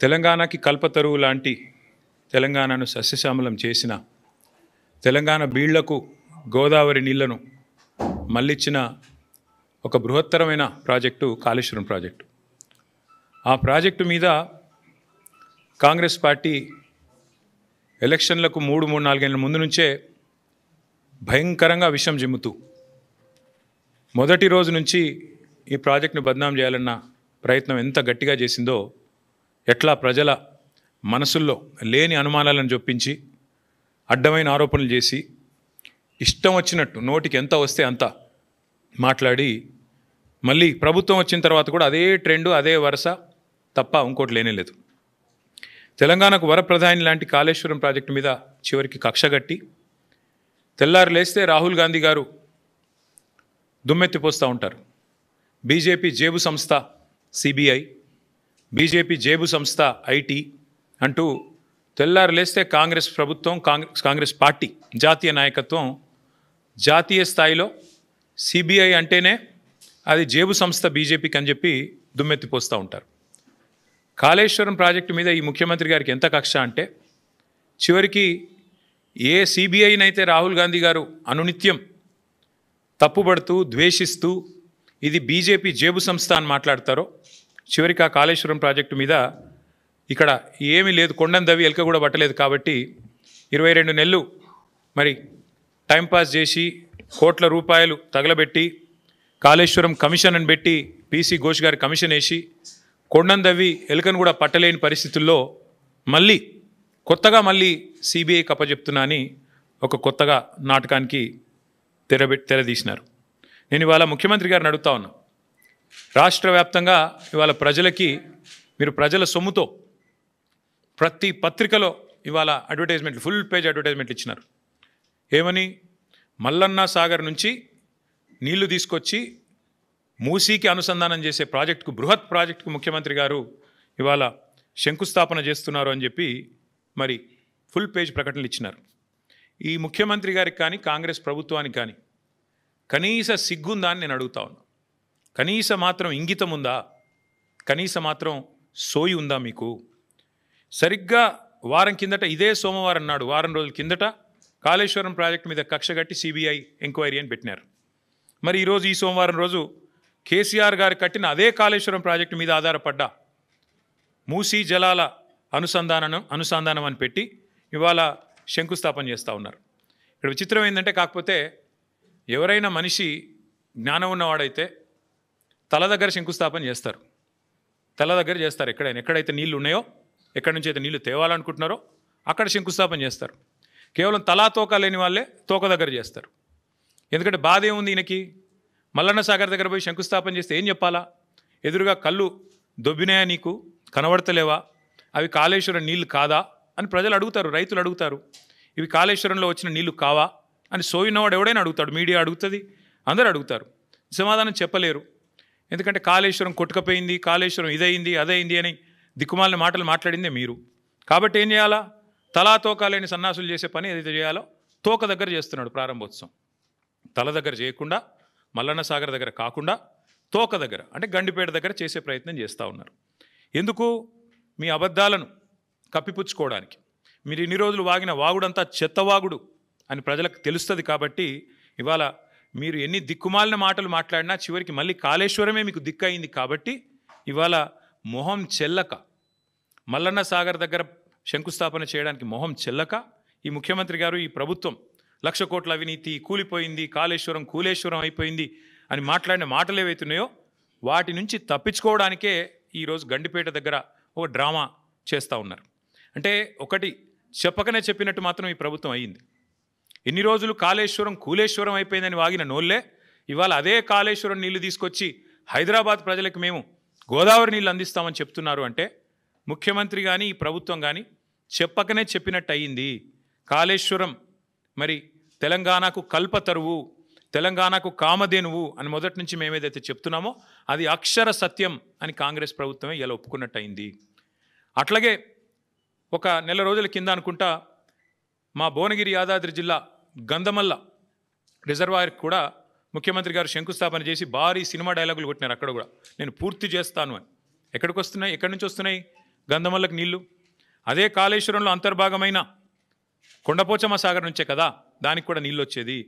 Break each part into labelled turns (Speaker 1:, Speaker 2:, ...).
Speaker 1: తెలంగాణకి కల్పతరువు లాంటి తెలంగాణను సస్యశ్యామలం చేసిన తెలంగాణ బీళ్లకు గోదావరి నీళ్లను మళ్ళించిన ఒక బృహత్తరమైన ప్రాజెక్టు కాళేశ్వరం ప్రాజెక్టు. ఆ ప్రాజెక్టు మీద కాంగ్రెస్ పార్టీ ఎలక్షన్లకు 3-4 ఏళ్ల ముందు నుంచే భయంకరంగా విషం జిమ్ముతూ మొదటి రోజు నుంచి ఈ ప్రాజెక్టును బద్నాం చేయాలన్న ప్రయత్నం ఎంత గట్టిగా చేసిందో, ఎట్లా ప్రజల మనసుల్లో లేని అనుమానాలను చొప్పించి అడ్డమైన ఆరోపణలు చేసి ఇష్టం వచ్చినట్టు నోటికి ఎంత వస్తే అంత మాట్లాడి మళ్ళీ ప్రభుత్వం వచ్చిన తర్వాత కూడా అదే ట్రెండు, అదే వరుస తప్ప ఇంకోటి లేనేలేదు. తెలంగాణకు వరప్రధాని లాంటి కాళేశ్వరం ప్రాజెక్టు మీద చివరికి కక్షగట్టి తెల్లారు లేస్తే రాహుల్ గాంధీ గారు దుమ్మెత్తిపోస్తూ ఉంటారు. బీజేపీ జేబు సంస్థ సిబిఐ, బీజేపీ జేబు సంస్థ ఐటీ అంటూ తెల్లారు లేస్తే కాంగ్రెస్ ప్రభుత్వం, కాంగ్రెస్ పార్టీ జాతీయ నాయకత్వం జాతీయ స్థాయిలో సిబిఐ అంటేనే అది జేబు సంస్థ బీజేపీకి అని చెప్పి దుమ్మెత్తిపోస్తూ ఉంటారు. కాళేశ్వరం ప్రాజెక్టు మీద ఈ ముఖ్యమంత్రి గారికి ఎంత కక్ష అంటే, చివరికి ఏ సిబిఐనైతే రాహుల్ గాంధీ గారు అనునిత్యం తప్పుబడుతూ ద్వేషిస్తూ ఇది బీజేపీ జేబు సంస్థ అని మాట్లాడతారో, చివరికి ఆ కాళేశ్వరం ప్రాజెక్టు మీద ఇక్కడ ఏమీ లేదు, కొండను దవ్వి ఎలక కూడా పట్టలేదు కాబట్టి 22 నెలలు మరి టైంపాస్ చేసి కోట్ల రూపాయలు తగలబెట్టి కాళేశ్వరం కమిషన్ అని పెట్టి పీసీ ఘోష్ గారి కమిషన్ వేసి కొండను దవ్వి ఎలుకను కూడా పట్టలేని పరిస్థితుల్లో కొత్తగా సిబిఐ కప్పచెప్తున్నా అని ఒక కొత్తగా నాటకానికి తెరదీసినారు. నేను ఇవాళ ముఖ్యమంత్రి గారిని అడుగుతా ఉన్నా, రాష్ట్ర వ్యాప్తంగా ఇవాళ ప్రజలకి మీరు ప్రజల సొమ్ముతో ప్రతి పత్రికలో ఇవాళ అడ్వర్టైజ్మెంట్లు, ఫుల్ పేజ్ అడ్వర్టైజ్మెంట్లు ఇచ్చినారు. ఏమని? మల్లన్న సాగర్ నుంచి నీళ్లు తీసుకొచ్చి మూసీకి అనుసంధానం చేసే ప్రాజెక్టుకు, బృహత్ ప్రాజెక్టుకు ముఖ్యమంత్రి గారు ఇవాళ శంకుస్థాపన చేస్తున్నారు అని చెప్పి మరి ఫుల్ పేజ్ ప్రకటనలు ఇచ్చినారు. ఈ ముఖ్యమంత్రి గారికి కానీ కాంగ్రెస్ ప్రభుత్వానికి కానీ కనీస సిగ్గుందా అని నేను అడుగుతా ఉన్నా. కనీస మాత్రం ఇంగితం ఉందా? కనీస మాత్రం సోయి ఉందా మీకు? సరిగ్గా వారం కిందట, ఇదే సోమవారం నాడు, వారం రోజుల కిందట కాళేశ్వరం ప్రాజెక్టు మీద కక్షగట్టి సిబిఐ ఎంక్వైరీ అని పెట్టినారు. మరి ఈరోజు ఈ సోమవారం రోజు కేసీఆర్ గారు కట్టిన అదే కాళేశ్వరం ప్రాజెక్టు మీద ఆధారపడ్డ మూసీ జలాల అనుసంధానం అని పెట్టి ఇవాళ శంకుస్థాపన చేస్తూ ఉన్నారు. ఇక్కడ విచిత్రం ఏంటంటే, కాకపోతే ఎవరైనా మనిషి జ్ఞానం ఉన్నవాడైతే తల దగ్గర శంకుస్థాపన చేస్తారు, తల దగ్గర చేస్తారు. ఎక్కడైతే నీళ్లు ఉన్నాయో, ఎక్కడి నుంచి అయితే నీళ్లు తేవాలనుకుంటున్నారో అక్కడ శంకుస్థాపన చేస్తారు. కేవలం తలా తోక లేని వాళ్ళే తోక దగ్గర చేస్తారు. ఎందుకంటే బాధ ఏముంది ఈయనకి? మల్లన్న సాగర్ దగ్గర పోయి శంకుస్థాపన చేస్తే ఏం చెప్పాలా? ఎదురుగా కళ్ళు దొబ్బినాయా, నీకు కనబడతలేవా, అవి కాళేశ్వరం నీళ్లు కాదా అని ప్రజలు అడుగుతారు, రైతులు అడుగుతారు. ఇవి కాళేశ్వరంలో వచ్చిన నీళ్లు కావా అని సోయినవాడు ఎవడైనా అడుగుతాడు, మీడియా అడుగుతుంది, అందరూ అడుగుతారు. సమాధానం చెప్పలేరు. ఎందుకంటే కాళేశ్వరం కొట్టుకపోయింది, కాళేశ్వరం ఇదైంది అదైంది అని దిక్కుమాలిన మాటలు మాట్లాడిందే మీరు. కాబట్టి ఏం చేయాలా? తలా తోక లేని సన్నాసులు చేసే పని ఏదైతే చేయాలో తోక దగ్గర చేస్తున్నాడు ప్రారంభోత్సవం. తల దగ్గర చేయకుండా, మల్లన్న సాగర్ దగ్గర కాకుండా తోక దగ్గర, అంటే గండిపేట దగ్గర చేసే ప్రయత్నం చేస్తూ ఉన్నారు. ఎందుకు? మీ అబద్ధాలను కప్పిపుచ్చుకోవడానికి. మీరు ఇన్ని రోజులు వాగిన వాగుడంతా చెత్తవాగుడు అని ప్రజలకు తెలుస్తుంది. కాబట్టి ఇవాళ మీరు ఎన్ని దిక్కుమాలిన మాటలు మాట్లాడినా చివరికి మళ్ళీ కాళేశ్వరమే మీకు దిక్కయింది. కాబట్టి ఇవాళ మొహం చెల్లక, మల్లన్న సాగర్ దగ్గర శంకుస్థాపన చేయడానికి మొహం చెల్లక ఈ ముఖ్యమంత్రి గారు, ఈ ప్రభుత్వం 1,00,000 కోట్ల అవినీతి, కూలిపోయింది, కాళేశ్వరం కూలేశ్వరం అయిపోయింది అని మాట్లాడిన మాటలు ఏవైతున్నాయో వాటి నుంచి తప్పించుకోవడానికే ఈరోజు గండిపేట దగ్గర ఒక డ్రామా చేస్తూ ఉన్నారు. అంటే ఒకటి చెప్పకనే చెప్పినట్టు మాత్రం ఈ ప్రభుత్వం అయ్యింది. ఎన్ని రోజులు కాళేశ్వరం కూలేశ్వరం అయిపోయిందని వాగిన నోళ్ళే ఇవాళ అదే కాళేశ్వరం నీళ్లు తీసుకొచ్చి హైదరాబాద్ ప్రజలకు మేము గోదావరి నీళ్ళు అందిస్తామని చెప్తున్నారు. అంటే ముఖ్యమంత్రి కానీ ఈ ప్రభుత్వం కానీ చెప్పకనే చెప్పినట్టు అయ్యింది. కాళేశ్వరం మరి తెలంగాణకు కల్పతరువు, తెలంగాణకు కామధేనువు అని మొదటి నుంచి మేమేదైతే చెప్తున్నామో అది అక్షర సత్యం అని కాంగ్రెస్ ప్రభుత్వమే ఇలా ఒప్పుకున్నట్టు అయింది. అట్లాగే ఒక నెల రోజుల కింద అనుకుంటా మా భువనగిరి యాదాద్రి జిల్లా గంధమల్ల రిజర్వాయర్కి కూడా ముఖ్యమంత్రి గారు శంకుస్థాపన చేసి భారీ సినిమా డైలాగులు కొట్టినారు. అక్కడ కూడా నేను పూర్తి చేస్తాను అని. ఎక్కడికి వస్తున్నాయి? ఎక్కడి నుంచి వస్తున్నాయి? గంధమల్లకు నీళ్లు. అదే కాళేశ్వరంలో అంతర్భాగమైన కొండపోచమ్మ సాగర్ నుంచే కదా దానికి కూడా నీళ్ళు వచ్చేది.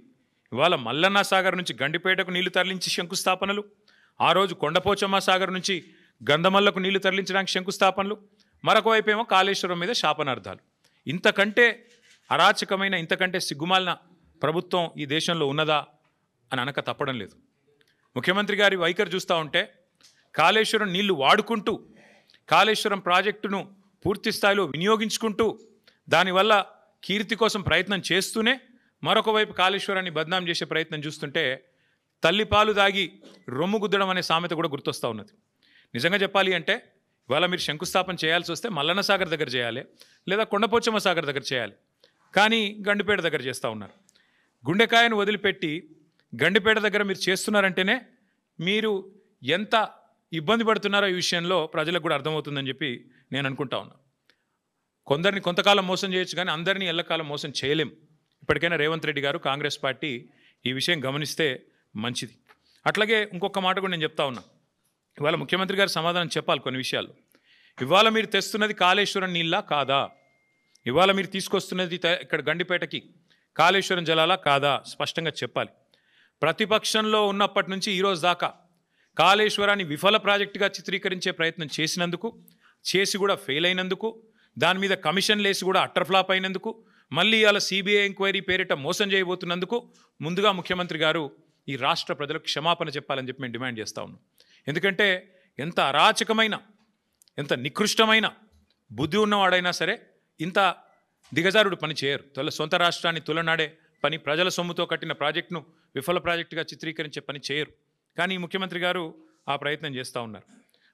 Speaker 1: ఇవాళ మల్లన్న సాగర్ నుంచి గండిపేటకు నీళ్లు తరలించి శంకుస్థాపనలు, ఆ రోజు కొండపోచమ్మ సాగర్ నుంచి గంధమల్లకు నీళ్లు తరలించడానికి శంకుస్థాపనలు, మరొక వైపు ఏమో కాళేశ్వరం మీద శాపనార్థాలు. ఇంతకంటే అరాచకమైన, ఇంతకంటే సిగ్గుమాలిన ప్రభుత్వం ఈ దేశంలో ఉన్నదా అని అనక తప్పడం లేదు. ముఖ్యమంత్రి గారి వైఖరి చూస్తూ ఉంటే కాళేశ్వరం నీళ్లు వాడుకుంటూ, కాళేశ్వరం ప్రాజెక్టును పూర్తి స్థాయిలో వినియోగించుకుంటూ, దానివల్ల కీర్తి కోసం ప్రయత్నం చేస్తూనే మరొక వైపు కాళేశ్వరాన్ని బద్నాం చేసే ప్రయత్నం చూస్తుంటే తల్లిపాలు దాగి రొమ్ము గుద్దడం అనే సామెత కూడా గుర్తొస్తూ ఉన్నది. నిజంగా చెప్పాలి అంటే ఇవాళ మీరు శంకుస్థాపన చేయాల్సి వస్తే మల్లన్న సాగర్ దగ్గర చేయాలి, లేదా కొండపోచమ్మ సాగర్ దగ్గర చేయాలి. కానీ గండిపేట దగ్గర చేస్తూ ఉన్నారు. గుండెకాయను వదిలిపెట్టి గండిపేట దగ్గర మీరు చేస్తున్నారంటేనే మీరు ఎంత ఇబ్బంది పడుతున్నారో ఈ విషయంలో ప్రజలకు కూడా అర్థమవుతుందని చెప్పి నేను అనుకుంటా ఉన్నా. కొందరిని కొంతకాలం మోసం చేయొచ్చు, కానీ అందరినీ ఎల్లకాలం మోసం చేయలేం. ఇప్పటికైనా రేవంత్ రెడ్డి గారు, కాంగ్రెస్ పార్టీ ఈ విషయం గమనిస్తే మంచిది. అట్లాగే ఇంకొక మాట కూడా నేను చెప్తా ఉన్నా. ఇవాళ ముఖ్యమంత్రి గారు సమాధానం చెప్పాలి కొన్ని విషయాలు. ఇవాళ మీరు తెస్తున్నది కాళేశ్వరం నీళ్ళ కాదా? ఇవాళ మీరు తీసుకొస్తున్నది ఇక్కడ గండిపేటకి కాళేశ్వరం జలాలా కాదా? స్పష్టంగా చెప్పాలి. ప్రతిపక్షంలో ఉన్నప్పటి నుంచి ఈరోజు దాకా కాళేశ్వరాన్ని విఫల ప్రాజెక్టుగా చిత్రీకరించే ప్రయత్నం చేసినందుకు, చేసి కూడా ఫెయిల్ అయినందుకు, దాని మీద కమిషన్లు వేసి కూడా అట్టర్ ఫ్లాప్ అయినందుకు, మళ్ళీ అలా సిబిఐ ఎంక్వైరీ పేరిట మోసం చేయబోతున్నందుకు ముందుగా ముఖ్యమంత్రి గారు ఈ రాష్ట్ర ప్రజలకు క్షమాపణ చెప్పాలని చెప్పి మేము డిమాండ్ చేస్తూ ఉన్నాం. ఎందుకంటే ఎంత అరాచకమైన, ఎంత నికృష్టమైన బుద్ధి ఉన్నవాడైనా సరే ఇంత దిగజారుడు పని చేయరు. సొంత రాష్ట్రాన్ని తులనాడే పని, ప్రజల సొమ్ముతో కట్టిన ప్రాజెక్టును విఫల ప్రాజెక్టుగా చిత్రీకరించే పని చేయరు. కానీ ముఖ్యమంత్రి గారు ఆ ప్రయత్నం చేస్తూ ఉన్నారు.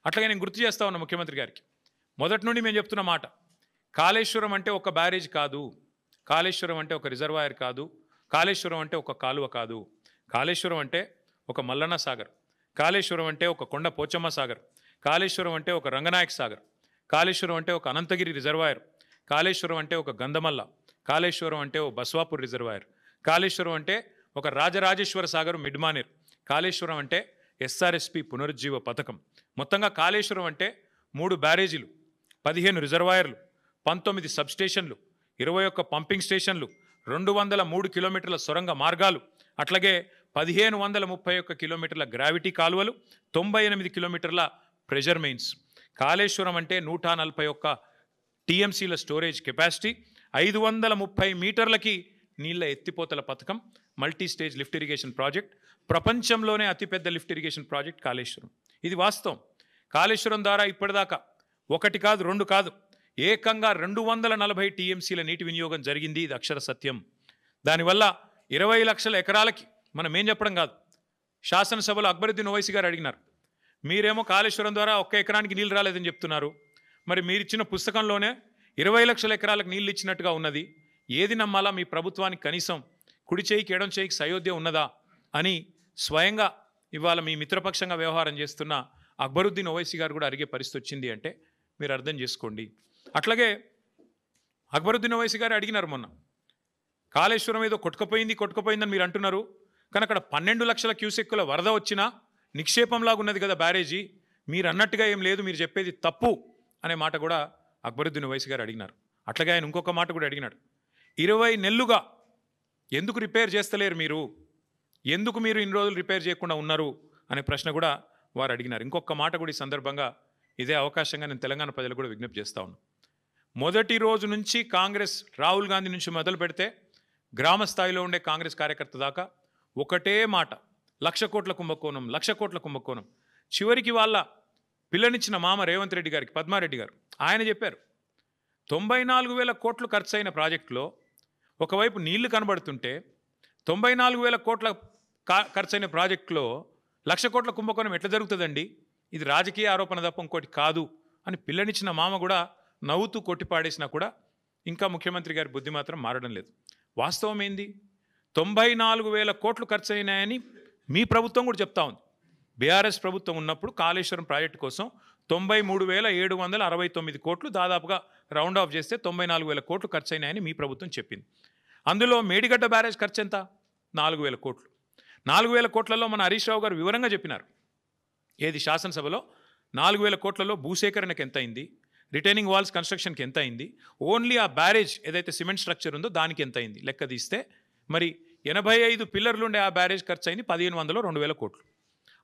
Speaker 1: అట్లాగే నేను గుర్తు చేస్తూ ఉన్నా ముఖ్యమంత్రి గారికి, మొదటి నుండి మేము చెప్తున్న మాట, కాళేశ్వరం అంటే ఒక బ్యారేజ్ కాదు, కాళేశ్వరం అంటే ఒక రిజర్వాయర్ కాదు, కాళేశ్వరం అంటే ఒక కాలువ కాదు, కాళేశ్వరం అంటే ఒక మల్లన్న సాగర్, కాళేశ్వరం అంటే ఒక కొండ పోచమ్మ సాగర్, కాళేశ్వరం అంటే ఒక రంగనాయక్ సాగర్, కాళేశ్వరం అంటే ఒక అనంతగిరి రిజర్వాయర్, కాళేశ్వరం అంటే ఒక గంధమల్ల, కాళేశ్వరం అంటే ఒక బస్వాపూర్ రిజర్వాయర్, కాళేశ్వరం అంటే ఒక రాజరాజేశ్వర సాగర్ మిడ్మానేర్, కాళేశ్వరం అంటే ఎస్ఆర్ఎస్పి పునరుజ్జీవ పథకం. మొత్తంగా కాళేశ్వరం అంటే 3 బ్యారేజీలు, 15 రిజర్వాయర్లు, 19 సబ్స్టేషన్లు, 21 పంపింగ్ స్టేషన్లు, 203 కిలోమీటర్ల సొరంగ మార్గాలు, అట్లాగే 1531 కిలోమీటర్ల గ్రావిటీ కాలువలు, 98 కిలోమీటర్ల ప్రెషర్ మెయిన్స్. కాళేశ్వరం అంటే 141 టీఎంసీల స్టోరేజ్ కెపాసిటీ, 530 మీటర్లకి నీళ్ల ఎత్తిపోతల పథకం, multi stage lift irrigation project, ప్రపంచంలోనే అతిపెద్ద లిఫ్ట్ ఇరిగేషన్ ప్రాజెక్ట్ కాళేశ్వరం. ఇది వాస్తవం. కాళేశ్వరం ద్వారా ఇప్పటిదాకా 1 కాదు 2 కాదు, ఏకంగా 240 టీఎంసీల నీటి వినియోగం జరిగింది. ఇది అక్షర సత్యం. దానివల్ల 20 లక్షల ఎకరాలకి, మనం ఏం చెప్పడం కాదు, శాసనసభలో అక్బరుద్దీన్ ఓవైసీ గారు అడిగినారు, మీరేమో కాళేశ్వరం ద్వారా 1 ఎకరానికి నీళ్ళు రాలేదని చెప్తున్నారు, మరి మీరిచ్చిన పుస్తకంలోనే 20 లక్షల ఎకరాలకు నీళ్ళు ఇచ్చినట్టుగా ఉన్నది, ఏది నమ్మాలా? మీ ప్రభుత్వానికి కనీసం కుడి చేయికి ఎడం చేయికి సయోధ్య ఉన్నదా అని స్వయంగా ఇవాళ మీ మిత్రపక్షంగా వ్యవహారం చేస్తున్న అక్బరుద్దీన్ ఓవైసీ గారు కూడా అడిగే పరిస్థితి వచ్చింది అంటే మీరు అర్థం చేసుకోండి. అట్లాగే అక్బరుద్దీన్ ఓవైసీ గారు అడిగినారు మొన్న, కాళేశ్వరం ఏదో కొట్టుకుపోయిందని మీరు అంటున్నారు, కానీ అక్కడ 12 లక్షల క్యూసెక్కుల వరద వచ్చినా నిక్షేపంలాగా ఉన్నది కదా బ్యారేజీ, మీరు అన్నట్టుగా ఏం లేదు, మీరు చెప్పేది తప్పు అనే మాట కూడా అక్బరుద్దీన్ ఓవైసీ గారు అడిగినారు. అట్లాగే ఆయన ఇంకొక మాట కూడా అడిగినాడు, 20 నెలలుగా ఎందుకు రిపేర్ చేస్తలేరు మీరు, ఎందుకు మీరు ఇన్ని రోజులు రిపేర్ చేయకుండా ఉన్నారు అనే ప్రశ్న కూడా వారు అడిగినారు. ఇంకొక మాట కూడా ఈ సందర్భంగా ఇదే అవకాశంగా నేను తెలంగాణ ప్రజలకు కూడా విజ్ఞప్తి చేస్తా ఉన్నాను. మొదటి రోజు నుంచి కాంగ్రెస్, రాహుల్ గాంధీ నుంచి మొదలు పెడితే గ్రామ స్థాయిలో ఉండే కాంగ్రెస్ కార్యకర్త దాకా ఒకటే మాట, 1,00,000 కోట్ల కుంభకోణం, 1,00,000 కోట్ల కుంభకోణం. చివరికి వాళ్ళ పిల్లనిచ్చిన మామ రేవంత్ రెడ్డి గారికి, పద్మారెడ్డి గారు, ఆయన చెప్పారు 94,000 కోట్లు ఖర్చు అయిన ప్రాజెక్టులో ఒకవైపు నీళ్లు కనబడుతుంటే 94,000 కోట్ల ఖర్చైన ప్రాజెక్టులో 1,00,000 కోట్ల కుంభకోణం ఎట్లా జరుగుతుందండి, ఇది రాజకీయ ఆరోపణ తప్ప ఇంకోటి కాదు అని పిల్లనిచ్చిన మామ కూడా నవ్వుతూ కొట్టిపాడేసినా కూడా ఇంకా ముఖ్యమంత్రి గారి బుద్ధి మాత్రం మారడం లేదు. వాస్తవం ఏంది, 94,000 కోట్లు ఖర్చు అయినాయని మీ ప్రభుత్వం కూడా చెప్తా ఉంది. బీఆర్ఎస్ ప్రభుత్వం ఉన్నప్పుడు కాళేశ్వరం ప్రాజెక్టు కోసం 93,769 కోట్లు, దాదాపుగా రౌండ్ ఆఫ్ చేస్తే 94,000 కోట్లు ఖర్చు అయినాయని మీ ప్రభుత్వం చెప్పింది. అందులో మేడిగడ్డ బ్యారేజ్ ఖర్చు ఎంత? 4,000 కోట్లు. 4,000 కోట్లలో మన హరీష్ రావు గారు వివరంగా చెప్పినారు. ఏది శాసనసభలో 4,000 కోట్లలో భూసేకరణకు ఎంత అయింది, రిటైనింగ్ వాల్స్ కన్స్ట్రక్షన్కి ఎంత అయింది, ఓన్లీ ఆ బ్యారేజ్ ఏదైతే సిమెంట్ స్ట్రక్చర్ ఉందో దానికి ఎంత అయింది లెక్క తీస్తే మరి 85 పిల్లర్లు ఉండే ఆ బ్యారేజ్ ఖర్చు అయింది 1500-2000 కోట్లు.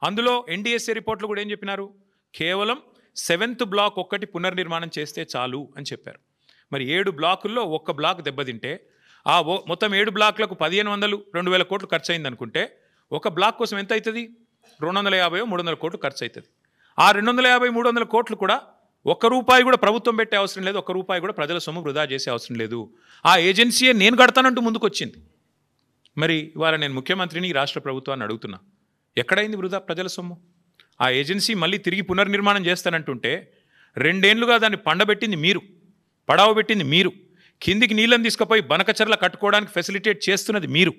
Speaker 1: అందులో ఎన్డీఎస్ఏ రిపోర్ట్లు కూడా ఏం చెప్పినారు, కేవలం 7th బ్లాక్ ఒక్కటి పునర్నిర్మాణం చేస్తే చాలు అని చెప్పారు. మరి 7 బ్లాకుల్లో ఒక్క బ్లాక్ దెబ్బతింటే ఆ మొత్తం 7 బ్లాక్లకు 1500-2000 కోట్లు ఖర్చు అయింది అనుకుంటే ఒక బ్లాక్ కోసం ఎంత అవుతుంది, 250-300 కోట్లు ఖర్చు అవుతుంది. ఆ 250-300 కోట్లు కూడా ఒక్క రూపాయి కూడా ప్రభుత్వం పెట్టే అవసరం లేదు, ఒక్క రూపాయి కూడా ప్రజల సొమ్ము వృధా చేసే అవసరం లేదు. ఆ ఏజెన్సీయే నేను కడతానంటూ ముందుకు వచ్చింది. మరి ఇవాళ నేను ముఖ్యమంత్రిని రాష్ట్ర ప్రభుత్వాన్ని అడుగుతున్నా, ఎక్కడైంది వృధా ప్రజల సొమ్ము? ఆ ఏజెన్సీ మళ్ళీ తిరిగి పునర్నిర్మాణం చేస్తానంటుంటే 2 ఏళ్లుగా దాన్ని పండబెట్టింది మీరు, పడావబెట్టింది మీరు, కిందికి నీళ్ళని తీసుకుపోయి బనకచర్ల కట్టుకోవడానికి ఫెసిలిటేట్ చేస్తున్నది మీరు.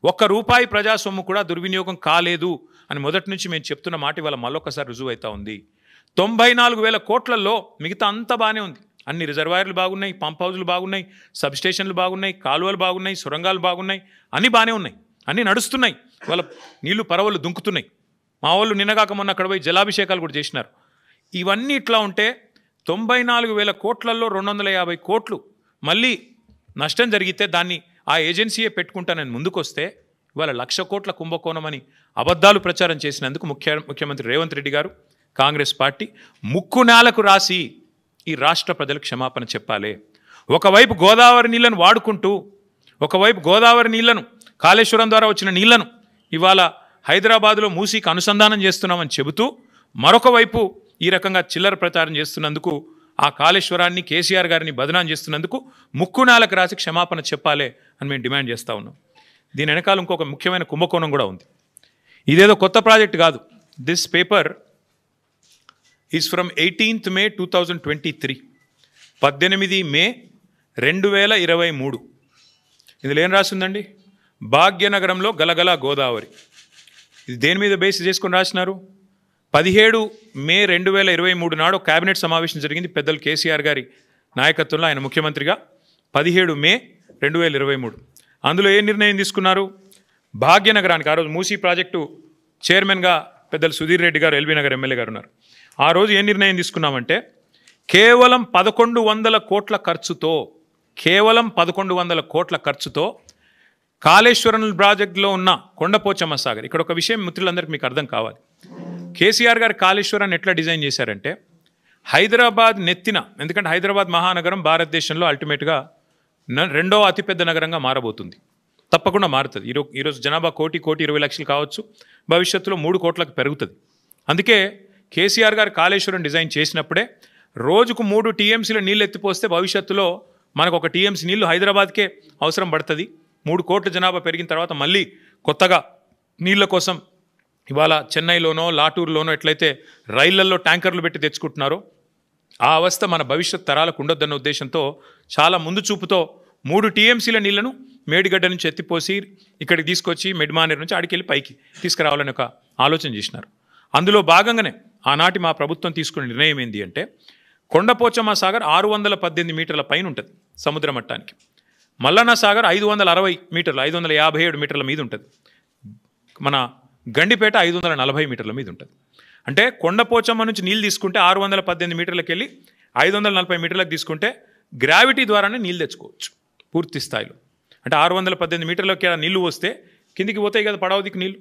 Speaker 1: ఒక్క రూపాయి ప్రజా సొమ్ము కూడా దుర్వినియోగం కాలేదు అని మొదటి నుంచి మేము చెప్తున్న మాట ఇవాళ మళ్ళొకసారి రుజువు అవుతా ఉంది. 94,000 కోట్లలో మిగతా అంతా బాగానే ఉంది. అన్ని రిజర్వాయర్లు బాగున్నాయి, పంప్ హౌజులు బాగున్నాయి, సబ్స్టేషన్లు బాగున్నాయి, కాలువలు బాగున్నాయి, సొరంగాలు బాగున్నాయి, అన్నీ బాగానే ఉన్నాయి, అన్నీ నడుస్తున్నాయి. వాళ్ళ నీళ్లు పరవలు దుంకుతున్నాయి. మా వాళ్ళు నిన్నగాక మొన్న అక్కడ పోయి జలాభిషేకాలు కూడా చేసినారు. ఇవన్నీ ఇట్లా ఉంటే 94,000 కోట్లలో 250 కోట్లు మళ్ళీ నష్టం జరిగితే దాన్ని ఆ ఏజెన్సీయే పెట్టుకుంటానని ముందుకొస్తే ఇవాళ 1,00,000 కోట్ల కుంభకోణం అని అబద్ధాలు ప్రచారం చేసినందుకు ముఖ్యమంత్రి రేవంత్ రెడ్డి గారు, కాంగ్రెస్ పార్టీ ముక్కు నేలకు రాసి ఈ రాష్ట్ర ప్రజలకు క్షమాపణ చెప్పాలి. ఒకవైపు గోదావరి నీళ్లను వాడుకుంటూ, ఒకవైపు గోదావరి నీళ్లను కాళేశ్వరం ద్వారా వచ్చిన నీళ్లను ఇవాళ హైదరాబాద్లో మూసీకి అనుసంధానం చేస్తున్నామని చెబుతూ మరొక వైపు ఈ రకంగా చిల్లర ప్రచారం చేస్తున్నందుకు, ఆ కాళేశ్వరాన్ని కేసీఆర్ గారిని బదనాం చేస్తున్నందుకు ముక్కు నేలకు రాసి క్షమాపణ చెప్పాలి అని మేము డిమాండ్ చేస్తూ ఉన్నాం. దీని వెనకాల ఇంకొక ముఖ్యమైన కుంభకోణం కూడా ఉంది. ఇదేదో కొత్త ప్రాజెక్ట్ కాదు. This paper is from 18th May 2023, 18 మే 2023. ఇందులో ఏం రాసిందండి, భాగ్యనగరంలో గలగల గోదావరి. ఇది దేని మీద బేస్ చేసుకొని రాసినారు? 17 మే 2023 నాడు కేబినెట్ సమావేశం జరిగింది పెద్దలు కేసీఆర్ గారి నాయకత్వంలో, ఆయన ముఖ్యమంత్రిగా. 17 మే 2023 అందులో ఏ నిర్ణయం తీసుకున్నారు? భాగ్యనగరానికి, ఆ రోజు మూసీ ప్రాజెక్టు చైర్మన్గా పెద్దలు సుధీర్ రెడ్డి గారు, ఎల్బీ నగర్ ఎమ్మెల్యే గారు ఉన్నారు. ఆ రోజు ఏ నిర్ణయం తీసుకున్నామంటే కేవలం 1100 కోట్ల ఖర్చుతో, కేవలం 1100 కోట్ల ఖర్చుతో కాళేశ్వరం ప్రాజెక్టులో ఉన్న కొండపోచమ్మ సాగర్. ఇక్కడ ఒక విషయం మిత్రులందరికీ మీకు అర్థం కావాలి. కేసీఆర్ గారు కాళేశ్వరాన్ని ఎట్లా డిజైన్ చేశారంటే హైదరాబాద్ నెత్తిన, ఎందుకంటే హైదరాబాద్ మహానగరం భారతదేశంలో అల్టిమేట్గా 2వ అతిపెద్ద నగరంగా మారబోతుంది, తప్పకుండా మారుతుంది. ఈరోజు జనాభా 1,20,00,000 కావచ్చు, భవిష్యత్తులో 3 కోట్లకు పెరుగుతుంది. అందుకే కేసీఆర్ గారు కాళేశ్వరం డిజైన్ చేసినప్పుడే రోజుకు 3 TMCల నీళ్ళు ఎత్తిపోస్తే భవిష్యత్తులో మనకు 1 TMC నీళ్లు హైదరాబాద్కే అవసరం పడుతుంది. 3 కోట్ల జనాభా పెరిగిన తర్వాత మళ్ళీ కొత్తగా నీళ్ల కోసం ఇవాళ చెన్నైలోనో లాటూరులోనో ఎట్లయితే రైళ్లల్లో ట్యాంకర్లు పెట్టి తెచ్చుకుంటున్నారో ఆ అవస్థ మన భవిష్యత్ తరాలకు ఉండొద్దన్న ఉద్దేశంతో చాలా ముందు చూపుతో 3 TMCల నీళ్లను మేడిగడ్డ నుంచి ఎత్తిపోసి ఇక్కడికి తీసుకొచ్చి మెడ్మానేర్ నుంచి ఆడికెళ్ళి పైకి తీసుకురావాలని ఒక ఆలోచన చేసినారు. అందులో భాగంగానే ఆనాటి మా ప్రభుత్వం తీసుకున్న నిర్ణయం ఏంటి అంటే కొండపోచమ్మ సాగర్ 618 మీటర్ల పైన ఉంటుంది సముద్ర మట్టానికి. మల్లన్న సాగర్ 560 మీటర్లు, 557 మీటర్ల మీద ఉంటుంది. మన గండిపేట 540 మీటర్ల మీద ఉంటుంది. అంటే కొండపోచమ్మ నుంచి నీళ్ళు తీసుకుంటే 618 మీటర్లకు వెళ్ళి 540 మీటర్లకు తీసుకుంటే గ్రావిటీ ద్వారానే నీళ్ళు తెచ్చుకోవచ్చు పూర్తి స్థాయిలో. అంటే 618 మీటర్లకి నీళ్లు వస్తే కిందికి పోతాయి కదా, పడవ దిక్కు నీళ్ళు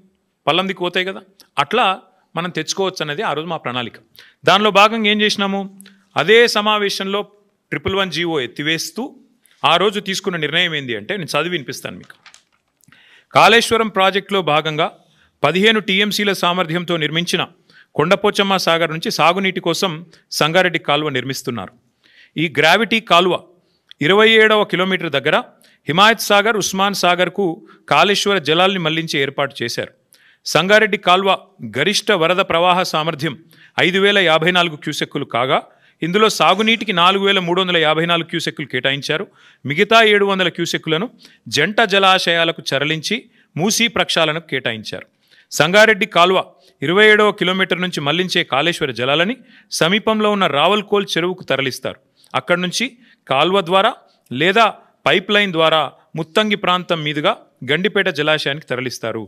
Speaker 1: పల్లం దిక్కు పోతాయి కదా, అట్లా మనం తెచ్చుకోవచ్చు అనేది ఆ రోజు మా ప్రణాళిక. దానిలో భాగంగా ఏం చేసినాము, అదే సమావేశంలో 111 జీవో ఎత్తివేస్తూ ఆ రోజు తీసుకున్న నిర్ణయం ఏంటి అంటే నేను చదివి వినిపిస్తాను మీకు. కాళేశ్వరం ప్రాజెక్టులో భాగంగా 15 TMCల సామర్థ్యంతో నిర్మించిన కొండపోచమ్మ సాగర్ నుంచి సాగునీటి కోసం సంగారెడ్డి కాలువ నిర్మిస్తున్నారు. ఈ గ్రావిటీ కాలువ 27వ కిలోమీటర్ దగ్గర హిమాయత్ సాగర్, ఉస్మాన్ సాగర్కు కాళేశ్వర జలాల్ని మళ్లించి ఏర్పాటు చేశారు. సంగారెడ్డి కాల్వ గరిష్ట వరద ప్రవాహ సామర్థ్యం 5,054 క్యూసెక్కులు కాగా ఇందులో సాగునీటికి 4,354 క్యూసెక్కులు కేటాయించారు. మిగతా 700 క్యూసెక్కులను జంట జలాశయాలకు తరలించి మూసీ ప్రక్షాళనకు కేటాయించారు. సంగారెడ్డి కాల్వ 27వ కిలోమీటర్ నుంచి మళ్లించే కాళేశ్వర జలాలని సమీపంలో ఉన్న రావల్కోల్ చెరువుకు తరలిస్తారు. అక్కడి నుంచి కాల్వ ద్వారా లేదా పైప్ లైన్ ద్వారా ముత్తంగి ప్రాంతం మీదుగా గండిపేట జలాశయానికి తరలిస్తారు.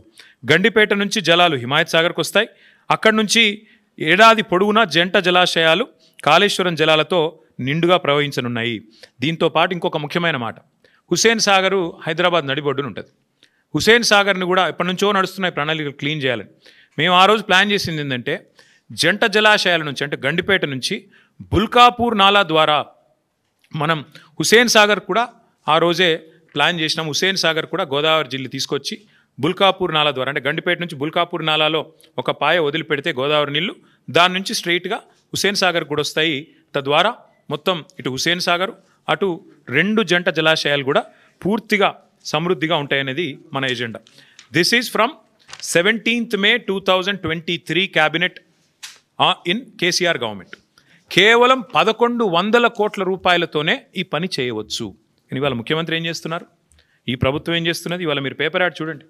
Speaker 1: గండిపేట నుంచి జలాలు హిమాయత్ సాగర్కు వస్తాయి. అక్కడి నుంచి ఏడాది పొడవునా జంట జలాశయాలు కాళేశ్వరం జలాలతో నిండుగా ప్రవహించనున్నాయి. దీంతో పాటు ఇంకొక ముఖ్యమైన మాట, హుస్సేన్ సాగరు హైదరాబాద్ నడిబొడ్డున ఉంటుంది. హుస్సేన్ సాగర్ని కూడా ఎప్పటి నుంచో నడుస్తున్నాయి ప్రణాళికలు క్లీన్ చేయాలని. మేము ఆ రోజు ప్లాన్ చేసింది ఏంటంటే జంట జలాశయాల నుంచి అంటే గండిపేట నుంచి బుల్కాపూర్ నాలా ద్వారా మనం హుస్సేన్ సాగర్ కూడా ఆ రోజే ప్లాన్ చేసినాం. హుస్సేన్ సాగర్ కూడా గోదావరి జిల్లా తీసుకొచ్చి బుల్కాపూర్ నాలా ద్వారా అంటే గండిపేట నుంచి బుల్కాపూర్ నాలాలో ఒక పాయ వదిలిపెడితే గోదావరి నీళ్లు దాని నుంచి స్ట్రైట్గా హుస్సేన్ సాగర్ కూడా వస్తాయి. తద్వారా మొత్తం ఇటు హుస్సేన్ సాగర్ అటు 2 జంట జలాశయాలు కూడా పూర్తిగా సమృద్ధిగా ఉంటాయనేది మన agenda. This is from 17th May 2023 cabinet in KCR government. కేవలం 1100 కోట్ల రూపాయలతోనే ఈ పని చేయవచ్చు. ఇవాళ ముఖ్యమంత్రి ఏం చేస్తున్నారు, ఈ ప్రభుత్వం ఏం చేస్తున్నది? ఇవాళ మీరు పేపర్ యాడ్ చూడండి.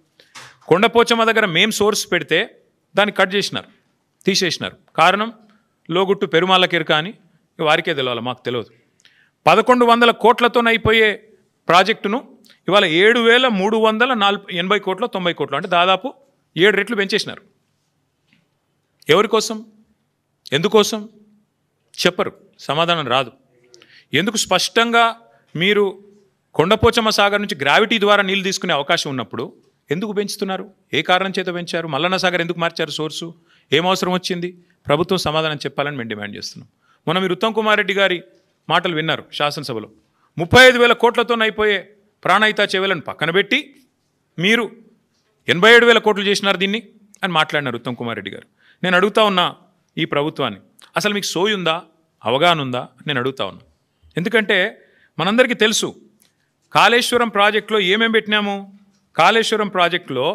Speaker 1: కొండపోచమ్మ దగ్గర మేం సోర్స్ పెడితే దాన్ని కట్ చేసినారు, తీసేసినారు. కారణం లోగుట్టు పెరుమాళ్ళకెరక అని వారికే తెలియాలి, మాకు తెలియదు. 1100 కోట్లతో అయిపోయే ప్రాజెక్టును ఇవాళ 7380 కోట్లు 90 కోట్లు అంటే దాదాపు 7 రెట్లు పెంచేసినారు. ఎవరి కోసం, ఎందుకోసం చెప్పరు, సమాధానం రాదు. ఎందుకు? స్పష్టంగా మీరు కొండపోచమ్మ సాగర్ నుంచి గ్రావిటీ ద్వారా నీళ్ళు తీసుకునే అవకాశం ఉన్నప్పుడు ఎందుకు పెంచుతున్నారు? ఏ కారణం చేత పెంచారు? మల్లన్న సాగర్ ఎందుకు మార్చారు సోర్సు? ఏం అవసరం వచ్చింది? ప్రభుత్వం సమాధానం చెప్పాలని మేము డిమాండ్ చేస్తున్నాం. మొన్న మీరు ఉత్తమ్ కుమార్ రెడ్డి గారి మాటలు విన్నారు శాసనసభలో. 35,000 కోట్లతో అయిపోయే ప్రాణహిత చెవులను పక్కన పెట్టి మీరు 87,000 కోట్లు చేసినారు దీన్ని అని మాట్లాడినారు ఉత్తమ్ కుమార్ రెడ్డి గారు. నేను అడుగుతా ఉన్నా ఈ ప్రభుత్వాన్ని, అసలు మీకు సోయి ఉందా, అవగాహన ఉందా? నేను అడుగుతా ఉన్నా. ఎందుకంటే మనందరికీ తెలుసు కాళేశ్వరం ప్రాజెక్టులో ఏమేమి పెట్టినాము. కాళేశ్వరం ప్రాజెక్టులో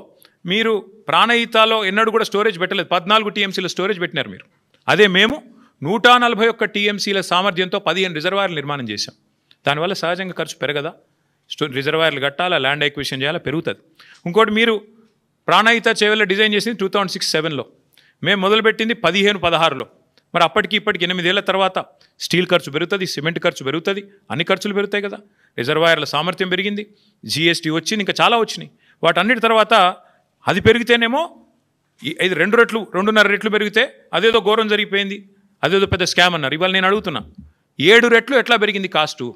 Speaker 1: మీరు ప్రాణహితాలో ఎన్నడూ కూడా స్టోరేజ్ పెట్టలేదు. 14 TMCల స్టోరేజ్ పెట్టినారు మీరు. అదే మేము 141 TMCల సామర్థ్యంతో 15 రిజర్వాయర్లు నిర్మాణం చేశాం. దానివల్ల సహజంగా ఖర్చు పెరగదా? రిజర్వాయర్లు కట్టాలా, ల్యాండ్ ఎక్విజిషన్ చేయాలా, పెరుగుతుంది. ఇంకోటి మీరు ప్రాణహిత చేవెళ్ళ డిజైన్ చేసింది 2006-07లో, మేము మొదలుపెట్టింది 15-16లో. మరి అప్పటికి ఇప్పటికి 8 ఏళ్ల తర్వాత స్టీల్ ఖర్చు పెరుగుతుంది, సిమెంట్ ఖర్చు పెరుగుతుంది, అన్ని ఖర్చులు పెరుగుతాయి కదా. రిజర్వాయర్ల సామర్థ్యం పెరిగింది, GST వచ్చింది, ఇంకా చాలా వచ్చినాయి. వాటన్నిటి తర్వాత అది పెరిగితేనేమో ఇది 2 రెట్లు 2.5 రెట్లు పెరిగితే అదేదో ఘోరం జరిగిపోయింది, అదేదో పెద్ద స్కామ్ అన్నారు. ఇవాళ నేను అడుగుతున్నా, 7 రెట్లు ఎట్లా పెరిగింది కాస్టు?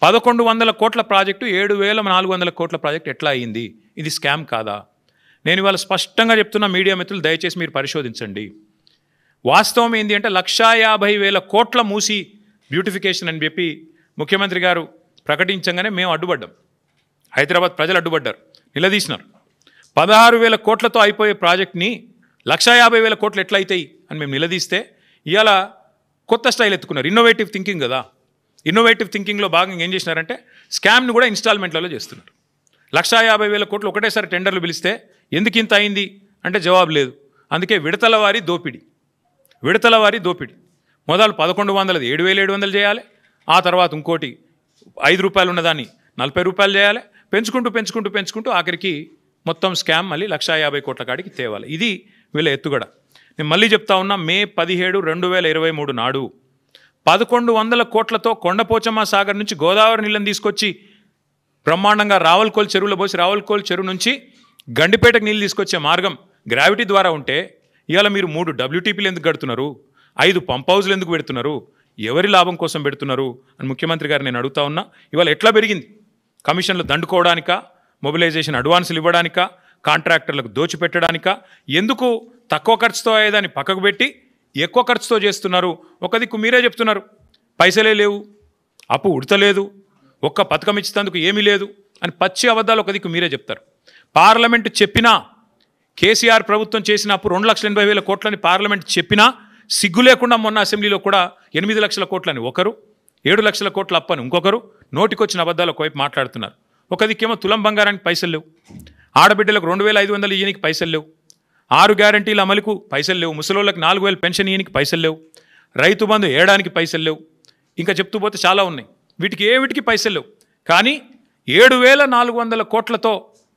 Speaker 1: 1100 కోట్ల ప్రాజెక్టు 7,400 కోట్ల ప్రాజెక్టు ఎట్లా అయ్యింది? ఇది స్కామ్ కాదా? నేను ఇవాళ స్పష్టంగా చెప్తున్నా, మీడియా మిత్రులు దయచేసి మీరు పరిశోధించండి. వాస్తవం ఏంటి అంటే 150,000 కోట్ల మూసి బ్యూటిఫికేషన్ అని చెప్పి ముఖ్యమంత్రి గారు ప్రకటించగానే మేము అడ్డుపడ్డాం. హైదరాబాద్ ప్రజలు అడ్డుపడ్డారు, నిలదీసినారు. 16,000 కోట్లతో అయిపోయే ప్రాజెక్ట్ని 150,000 కోట్లు ఎట్లా అవుతాయి అని మేము నిలదీస్తే ఇవాళ కొత్త స్టైల్ ఎత్తుకున్నారు. ఇన్నోవేటివ్ థింకింగ్ కదా. ఇన్నోవేటివ్ థింకింగ్లో భాగంగా ఏం చేసినారంటే స్కామ్ని కూడా ఇన్స్టాల్మెంట్లలో చేస్తున్నారు. 150,000 కోట్లు ఒకటేసారి టెండర్లు పిలిస్తే ఎందుకు ఇంత అయింది అంటే జవాబు లేదు. అందుకే విడతల వారి దోపిడీ. మొదలు 1100 7,700 చేయాలి, ఆ తర్వాత ఇంకోటి 5 రూపాయలు ఉన్నదాన్ని 40 రూపాయలు చేయాలి, పెంచుకుంటూ ఆఖరికి మొత్తం స్కామ్ మళ్ళీ 150 కోట్ల కాడికి తేవాలి. ఇది వీళ్ళ ఎత్తుగడ. నేను మళ్ళీ చెప్తా ఉన్నా, May 17, 2023 నాడు 1100 కోట్లతో కొండపోచమ్మ సాగర్ నుంచి గోదావరి నీళ్ళని తీసుకొచ్చి బ్రహ్మాండంగా రావల్కోల్ చెరువులో పోసి రావల్కోల్ చెరువు నుంచి గండిపేటకు నీళ్ళు తీసుకొచ్చే మార్గం గ్రావిటీ ద్వారా ఉంటే ఇవాళ మీరు 3 WTPలు ఎందుకు కడుతున్నారు? 5 పంప్ హౌస్లు ఎందుకు పెడుతున్నారు? ఎవరి లాభం కోసం పెడుతున్నారు అని ముఖ్యమంత్రి గారు నేను అడుగుతా ఉన్నా. ఇవాళ ఎట్లా పెరిగింది? కమిషన్లు దండుకోవడానికా, మొబిలైజేషన్ అడ్వాన్సులు ఇవ్వడానికా, కాంట్రాక్టర్లకు దోచిపెట్టడానికా? ఎందుకు తక్కువ ఖర్చుతో అయ్యేదాన్ని పక్కకు పెట్టి ఎక్కువ ఖర్చుతో చేస్తున్నారు? ఒక దిక్కు మీరే చెప్తున్నారు పైసలే లేవు, అప్పు ఉడతలేదు, ఒక్క పథకం ఇచ్చేందుకు ఏమీ లేదు అని పచ్చి అబద్ధాలు ఒక దిక్కు మీరే చెప్తారు. పార్లమెంటు చెప్పినా, కేసీఆర్ ప్రభుత్వం చేసిన అప్పు 2,80,000 కోట్లని పార్లమెంట్ చెప్పినా సిగ్గు లేకుండా మొన్న అసెంబ్లీలో కూడా 8 లక్షల కోట్లని ఒకరు, 7 లక్షల కోట్ల అప్పని ఇంకొకరు నోటికొచ్చిన అబద్ధాలు ఒకవైపు మాట్లాడుతున్నారు. ఒక దిక్కేమో తులం బంగారానికి పైసలు లేవు, ఆడబిడ్డలకు 2,500 ఇయ్యనికి పైసలు లేవు, 6 గ్యారంటీల అమలుకు పైసలు లేవు, ముసలోళ్ళకి 4,000 పెన్షన్ ఇయ్యనికి పైసలు లేవు, రైతు బంధు ఏడానికి పైసలు లేవు, ఇంకా చెప్తూ పోతే చాలా ఉన్నాయి. వీటికి పైసలు లేవు. కానీ 7,400 కోట్లతో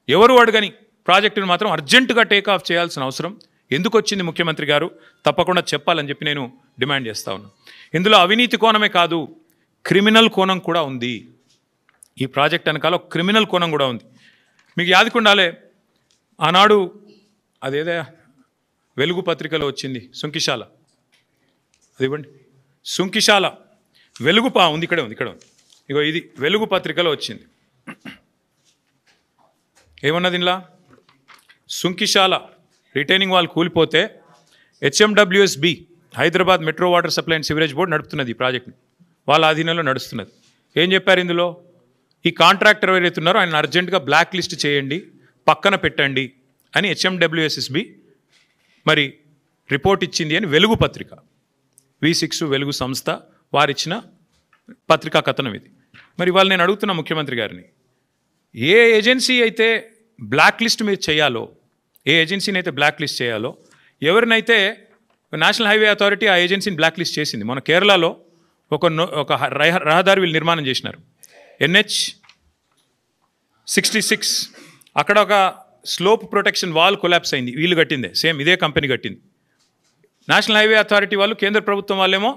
Speaker 1: ఎవరు అడగని ప్రాజెక్టును మాత్రం అర్జెంటుగా టేకాఫ్ చేయాల్సిన అవసరం ఎందుకు వచ్చింది? ముఖ్యమంత్రి గారు తప్పకుండా చెప్పాలని చెప్పి నేను డిమాండ్ చేస్తా ఉన్నాను. ఇందులో అవినీతి కోణమే కాదు, క్రిమినల్ కోణం కూడా ఉంది. ఈ ప్రాజెక్ట్ వెనకాల క్రిమినల్ కోణం కూడా ఉంది. మీకు యాదకుండాలే, ఆనాడు అదేదో వెలుగు పత్రికలో వచ్చింది సుంకిశాల, అది ఇవ్వండి, ఉంది, ఇక్కడే ఉంది. ఇగో ఇది వెలుగు పత్రికలో వచ్చింది. ఏమన్నది ఇలా, సుంకిశాల రిటైనింగ్ వాల్ కూలిపోతే HMWSB Hyderabad metro water supply and sewerage board నడుపుతున్నది ఈ ప్రాజెక్ట్ని, వాళ్ళ ఆధీనంలో నడుస్తున్నది. ఏం చెప్పారు ఇందులో, ఈ కాంట్రాక్టర్ ఎవరైతే ఉన్నారో ఆయన అర్జెంటుగా బ్లాక్ లిస్ట్ చేయండి, పక్కన పెట్టండి అని హెచ్ఎండబ్ల్యూఎస్ఎస్బి మరి రిపోర్ట్ ఇచ్చింది అని వెలుగు పత్రిక, V6 వెలుగు సంస్థ వారిచ్చిన పత్రికా కథనం ఇది. మరి వాళ్ళు నేను అడుగుతున్న ముఖ్యమంత్రి గారిని, ఏ ఏజెన్సీ అయితే బ్లాక్ లిస్ట్ మీరు చేయాలో, ఏ ఏజెన్సీని అయితే బ్లాక్ లిస్ట్ చేయాలో, ఎవరినైతే నేషనల్ హైవే అథారిటీ ఆ ఏజెన్సీని బ్లాక్ లిస్ట్ చేసింది. మన కేరళలో ఒక రహదారి వీళ్ళు నిర్మాణం చేసినారు, NH66. అక్కడ ఒక స్లోప్ ప్రొటెక్షన్ వాల్ కొలాప్స్ అయింది, వీళ్ళు కట్టిందే, సేమ్ ఇదే కంపెనీ కట్టింది. నేషనల్ హైవే అథారిటీ వాళ్ళు, కేంద్ర ప్రభుత్వం వాళ్ళేమో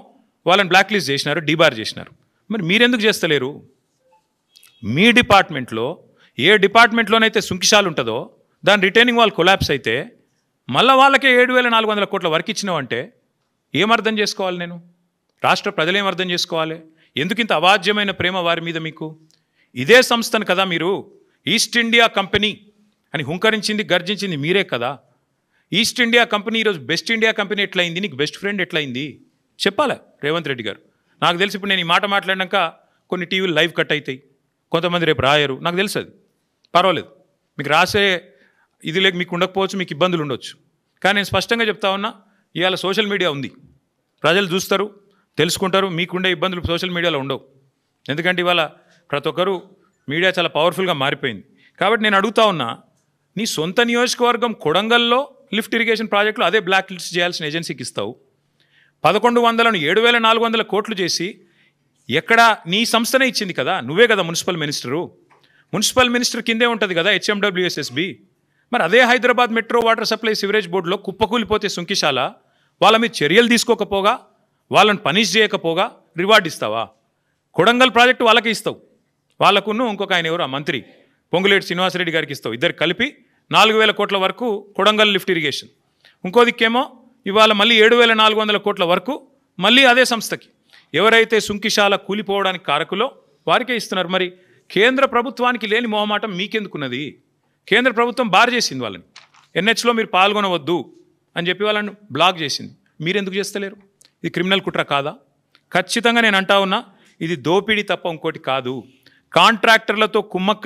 Speaker 1: వాళ్ళని బ్లాక్ లిస్ట్ చేసినారు, డీబార్ చేసినారు. మరి మీరెందుకు చేస్తలేరు? మీ డిపార్ట్మెంట్లో ఏ డిపార్ట్మెంట్లోనైతే సుంకిశాలు ఉంటుందో దాని రిటైనింగ్ వాల్ కొలాప్స్ అయితే మళ్ళీ వాళ్ళకే 7,400 కోట్ల వర్క్ ఇచ్చినావంటే ఏమర్థం చేసుకోవాలి? నేను రాష్ట్ర ప్రజలు ఏమర్థం చేసుకోవాలి? ఎందుకు ఇంత అవాజ్యమైన ప్రేమ వారి మీద మీకు? ఇదే సంస్థను కదా మీరు ఈస్ట్ ఇండియా కంపెనీ అని హుంకరించింది, గర్జించింది మీరే కదా. ఈస్ట్ ఇండియా కంపెనీ ఈరోజు బెస్ట్ ఇండియా కంపెనీ ఎట్లయింది, నీకు బెస్ట్ ఫ్రెండ్ ఎట్లయింది చెప్పాలి రేవంత్ రెడ్డి గారు. నాకు తెలిసి ఇప్పుడు నేను ఈ మాట మాట్లాడినాక కొన్ని టీవీలు లైవ్ కట్ అవుతాయి, కొంతమంది రేపు రాయరు, నాకు తెలుసు, అది పర్వాలేదు. మీకు రాసే ఇది లేక మీకు ఉండకపోవచ్చు, మీకు ఇబ్బందులు ఉండొచ్చు. కానీ నేను స్పష్టంగా చెప్తా ఉన్నా, ఇవాళ సోషల్ మీడియా ఉంది, ప్రజలు చూస్తారు, తెలుసుకుంటారు. మీకుండే ఇబ్బందులు సోషల్ మీడియాలో ఉండవు. ఎందుకంటే ఇవాళ ప్రతి ఒక్కరు మీడియా చాలా పవర్ఫుల్గా మారిపోయింది. కాబట్టి నేను అడుగుతా ఉన్నా, నీ సొంత నియోజకవర్గం కొడంగల్లో లిఫ్ట్ ఇరిగేషన్ ప్రాజెక్టులు అదే బ్లాక్ లిస్ట్ చేయాల్సిన ఏజెన్సీకి ఇస్తావు. 1100ను 7,400 కోట్లు చేసి ఎక్కడ నీ సంస్థనే ఇచ్చింది కదా, నువ్వే కదా మున్సిపల్ మినిస్టరు. మున్సిపల్ మినిస్టర్ కిందే ఉంటుంది కదా హెచ్ఎండబ్ల్యూఎస్ఎస్బి. మరి అదే Hyderabad metro water supply sewerage బోర్డులో కుప్పకూలిపోతే సుంకిశాల, వాళ్ళ మీద చర్యలు తీసుకోకపోగా, వాళ్ళని పనిష్ చేయకపోగా రివార్డ్ ఇస్తావా? కొడంగల్ ప్రాజెక్టు వాళ్ళకే ఇస్తావు, వాళ్ళకును ఇంకొక ఆయన ఎవరు, ఆ మంత్రి పొంగులేటి శ్రీనివాసరెడ్డి గారికి ఇస్తావు. ఇద్దరు కలిపి 4,000 కోట్ల వరకు కొడంగల్ లిఫ్ట్ ఇరిగేషన్. ఇంకో దిక్కేమో ఇవాళ మళ్ళీ 7,400 కోట్ల వరకు మళ్ళీ అదే సంస్థకి, ఎవరైతే సుంకిశాల కూలిపోవడానికి కారకులో వారికే ఇస్తున్నారు. మరి కేంద్ర ప్రభుత్వానికి లేని మొహమాటం మీకెందుకున్నది? కేంద్ర ప్రభుత్వం బార్ చేసింది వాళ్ళని, NHలో మీరు పాల్గొనవద్దు అని చెప్పి వాళ్ళని బ్లాక్ చేసింది. మీరెందుకు చేస్తలేరు? ఇది క్రిమినల్ కుట్ర కాదా? ఖచ్చితంగా నేను అంటా ఉన్నా, ఇది దోపిడీ తప్ప ఇంకోటి కాదు. కాంట్రాక్టర్లతో కుమ్మక్క